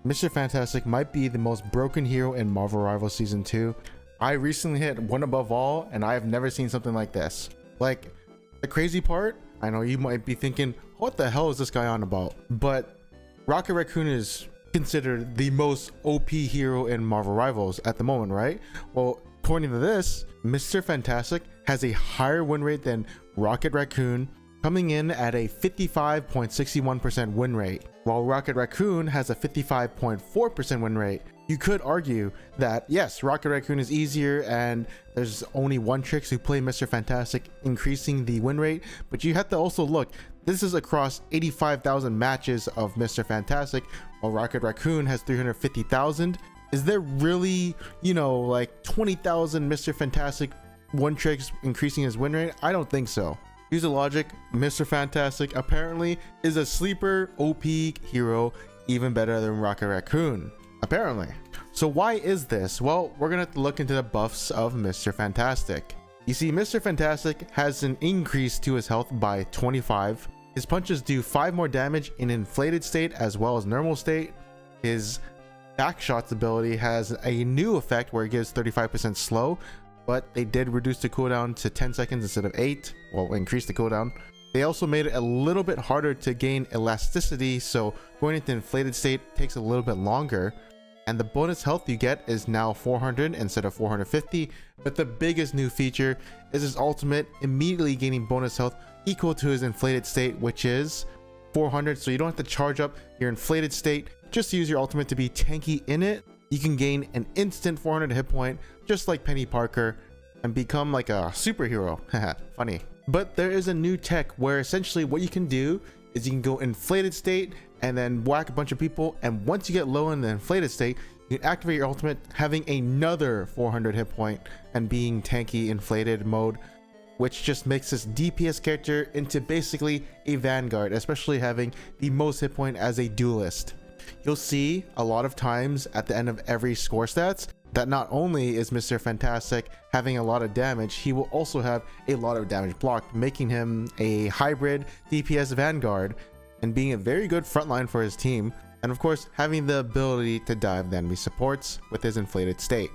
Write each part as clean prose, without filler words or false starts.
Mr. Fantastic might be the most broken hero in Marvel Rivals Season 2. I recently hit one above all, and I have never seen something like this. Like, the crazy part, I know you might be thinking, what the hell is this guy on about? But Rocket Raccoon is considered the most OP hero in Marvel Rivals at the moment, right? Well, according to this, Mr. Fantastic has a higher win rate than Rocket Raccoon, coming in at a 55.61% win rate, while Rocket Raccoon has a 55.4% win rate. You could argue that yes, Rocket Raccoon is easier and there's only one tricks who play Mr. Fantastic, increasing the win rate, but you have to also look, this is across 85,000 matches of Mr. Fantastic, while Rocket Raccoon has 350,000. Is there really, you know, like 20,000 Mr. Fantastic one tricks increasing his win rate? I don't think so. Use the logic, Mr. Fantastic apparently is a sleeper OP hero, even better than Rocket Raccoon, apparently. So why is this? Well, we're gonna have to look into the buffs of Mr. Fantastic. You see, Mr. Fantastic has an increase to his health by 25. His punches do 5 more damage in inflated state as well as normal state. His backshots ability has a new effect where it gives 35% slow, but they did reduce the cooldown to 10 seconds instead of 8. Well, increase the cooldown. They also made it a little bit harder to gain elasticity, so going into inflated state takes a little bit longer. And the bonus health you get is now 400 instead of 450. But the biggest new feature is his ultimate immediately gaining bonus health equal to his inflated state, which is 400. So you don't have to charge up your inflated state. Just use your ultimate to be tanky in it. You can gain an instant 400 hit point, just like Penny Parker, and become like a superhero. Haha, funny. But there is a new tech where essentially what you can do is you can go inflated state and then whack a bunch of people, and once you get low in the inflated state, you can activate your ultimate, having another 400 hit point and being tanky inflated mode, which just makes this DPS character into basically a vanguard, especially having the most hit point as a duelist. You'll see a lot of times at the end of every score stats that not only is Mr. Fantastic having a lot of damage, he will also have a lot of damage blocked, making him a hybrid DPS vanguard and being a very good frontline for his team, and of course having the ability to dive the enemy supports with his inflated state.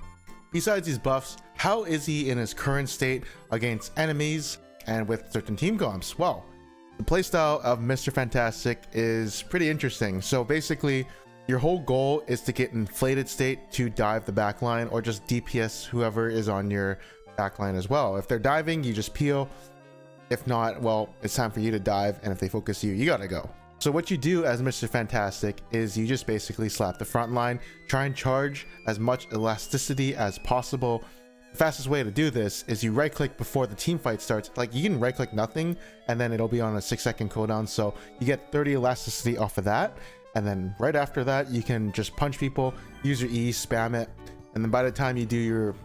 Besides these buffs, how is he in his current state against enemies and with certain team comps? Well, the playstyle of Mr. Fantastic is pretty interesting. So basically, your whole goal is to get inflated state to dive the backline, or just DPS whoever is on your backline as well. If they're diving, you just peel. If not, well, it's time for you to dive, and if they focus you, you gotta go. So what you do as Mr. Fantastic is you just basically slap the front line, try and charge as much elasticity as possible. The fastest way to do this is you right click before the team fight starts. Like, you can right click nothing and then it'll be on a 6-second cooldown, so you get 30 elasticity off of that, and then right after that you can just punch people, use your E, spam it, and then by the time you do your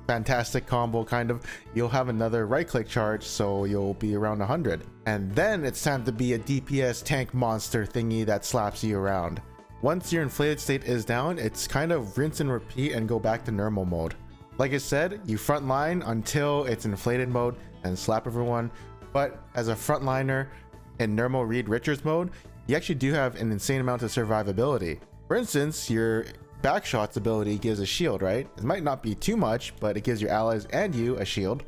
fantastic combo, kind of, you'll have another right click charge, so you'll be around 100, and then it's time to be a DPS tank monster thingy that slaps you around. Once your inflated state is down, it's kind of rinse and repeat and go back to normal mode. Like I said, you frontline until it's inflated mode and slap everyone, but as a frontliner in normal Reed Richards mode, you actually do have an insane amount of survivability. For instance, your backshots ability gives a shield, right? It might not be too much, but it gives your allies and you a shield.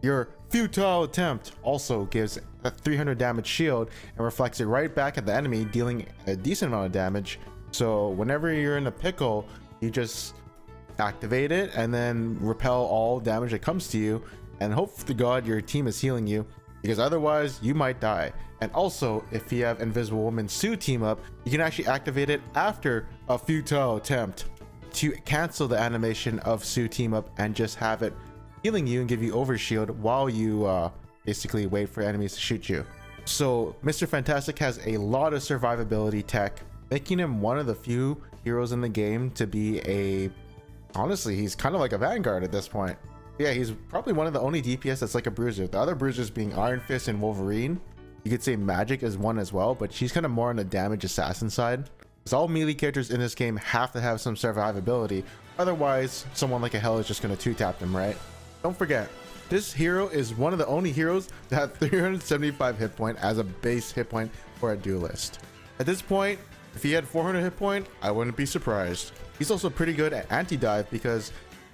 Your futile attempt also gives a 300 damage shield and reflects it right back at the enemy, dealing a decent amount of damage. So whenever you're in a pickle, you just activate it and then repel all damage that comes to you, and hope to God your team is healing you, because otherwise you might die. And also, if you have Invisible Woman Sue team up, you can actually activate it after a futile attempt to cancel the animation of Sue team up and just have it healing you and give you overshield while you basically wait for enemies to shoot you. So Mr. Fantastic has a lot of survivability tech, making him one of the few heroes in the game to be a, honestly, he's kind of like a vanguard at this point. Yeah, he's probably one of the only DPS that's like a bruiser. The other bruisers being Iron Fist and Wolverine. You could say Magic is one as well, but she's kind of more on the damage assassin side. Because all melee characters in this game have to have some survivability. Otherwise, someone like a Hell is just going to 2-tap them, right? Don't forget, this hero is one of the only heroes that have 375 hit point as a base hit point for a duelist. At this point, If he had 400 hit point, I wouldn't be surprised. He's also pretty good at anti-dive because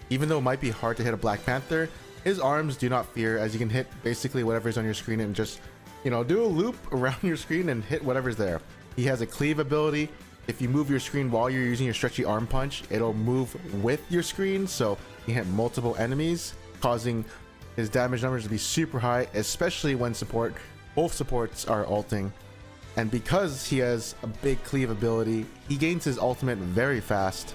even though it might be hard to hit a Black Panther, his arms do not fear, as you can hit basically whatever's on your screen and just, you know, do a loop around your screen and hit whatever's there. He has a cleave ability. If you move your screen while you're using your stretchy arm punch, it'll move with your screen, so you hit multiple enemies, causing his damage numbers to be super high, especially when both supports are ulting. And because he has a big cleave ability, he gains his ultimate very fast.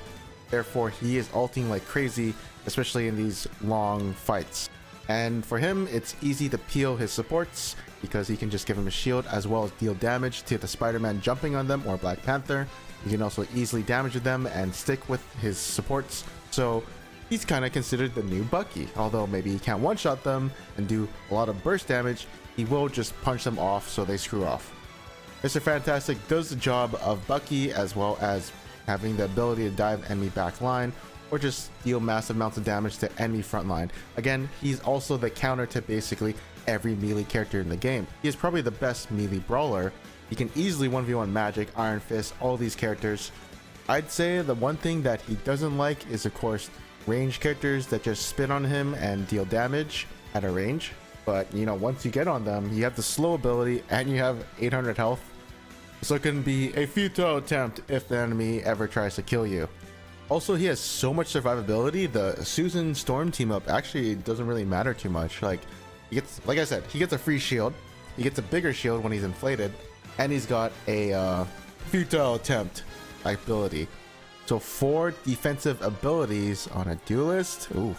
Therefore, he is ulting like crazy, especially in these long fights. And for him, it's easy to peel his supports because he can just give him a shield as well as deal damage to the Spider-Man jumping on them or Black Panther. You can also easily damage them and stick with his supports. So he's kind of considered the new Bucky. Although maybe he can't one-shot them and do a lot of burst damage, he will just punch them off so they screw off. Mr. Fantastic does the job of Bucky as well as having the ability to dive enemy back line or just deal massive amounts of damage to enemy front line. Again, he's also the counter to basically every melee character in the game. He is probably the best melee brawler. He can easily 1v1 Magic, Iron Fist, all these characters. I'd say the one thing that he doesn't like is, of course, range characters that just spin on him and deal damage at a range. But, you know, once you get on them, you have the slow ability and you have 800 health. So it can be a futile attempt if the enemy ever tries to kill you. Also, he has so much survivability. The Susan Storm team up actually doesn't really matter too much. Like I said, he gets a free shield. He gets a bigger shield when he's inflated, and he's got a futile attempt ability. So 4 defensive abilities on a duelist. Ooh,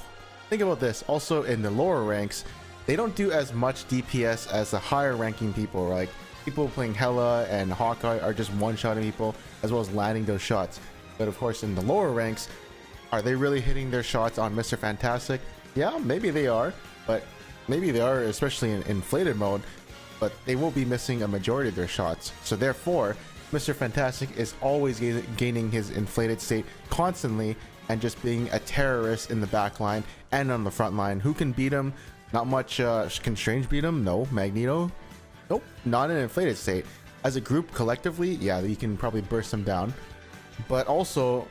think about this. Also, in the lower ranks, they don't do as much DPS as the higher ranking people. Like people playing Hela and Hawkeye are just one-shotting people as well as landing those shots. But of course, in the lower ranks, are they really hitting their shots on Mr. Fantastic? Yeah, maybe they are, but maybe they are, especially in inflated mode, but they will be missing a majority of their shots. So therefore, Mr. Fantastic is always gaining his inflated state constantly and just being a terrorist in the back line and on the front line. Who can beat him? Not much. Can Strange beat him? No. Magneto? Nope. Not in an inflated state. As a group collectively, yeah, you can probably burst them down. But also,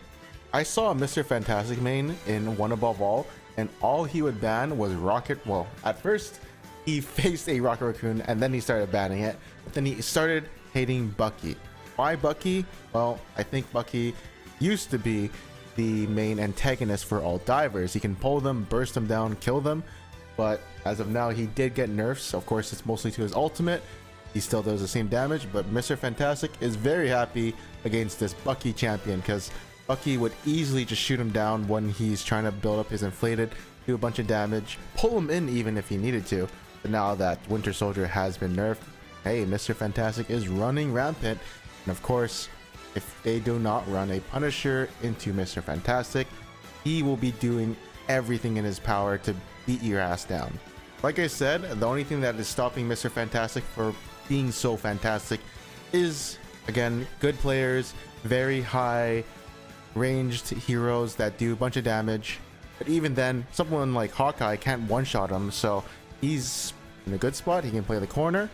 I saw a Mr. Fantastic main in One Above All, and all he would ban was Rocket. Well, at first, he faced a Rocket Raccoon, and then he started banning it. But then he started hating Bucky. Why Bucky? Well, I think Bucky used to be the main antagonist for all divers. He can pull them, burst them down, kill them. But as of now, he did get nerfs. Of course, it's mostly to his ultimate. He still does the same damage, but Mr. Fantastic is very happy against this Bucky champion because Bucky would easily just shoot him down when he's trying to build up his inflated, do a bunch of damage, pull him in even if he needed to. But now that Winter Soldier has been nerfed, hey, Mr. Fantastic is running rampant. And of course, if they do not run a Punisher into Mr. Fantastic, he will be doing everything in his power to beat your ass down. Like I said, the only thing that is stopping Mr. Fantastic for being so fantastic is, again, good players, very high ranged heroes that do a bunch of damage. But even then, someone like Hawkeye can't one-shot him, so he's in a good spot. He can play the corner.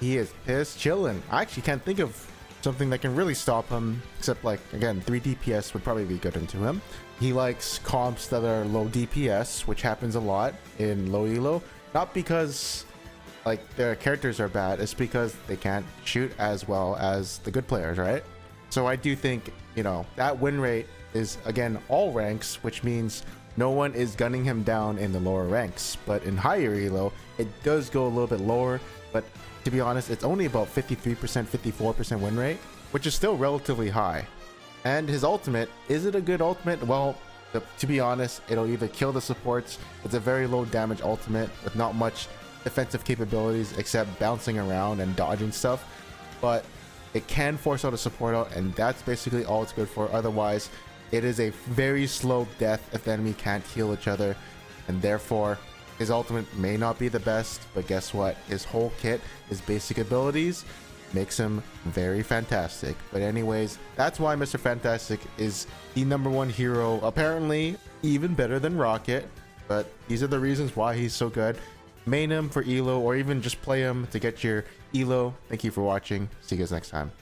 He is pissed chilling. I actually can't think of something that can really stop him, except, like, again, 3 DPS would probably be good into him. He likes comps that are low DPS, which happens a lot in low elo, not because like their characters are bad, it's because they can't shoot as well as the good players, right? So I do think, you know, that win rate is, again, all ranks, which means no one is gunning him down in the lower ranks. But in higher elo, it does go a little bit lower, but to be honest, it's only about 53%, 54% win rate, which is still relatively high. And his ultimate, is it a good ultimate? Well, to be honest, it'll either kill the supports. It's a very low damage ultimate with not much defensive capabilities except bouncing around and dodging stuff, but it can force out a support out, and that's basically all it's good for. Otherwise, it is a very slow death if the enemy can't heal each other, and therefore his ultimate may not be the best, but guess what? His whole kit, his basic abilities, makes him very fantastic. But anyways, that's why Mr. Fantastic is the #1 hero, apparently even better than Rocket. But these are the reasons why he's so good. Main him for elo, or even just play him to get your elo. Thank you for watching. See you guys next time.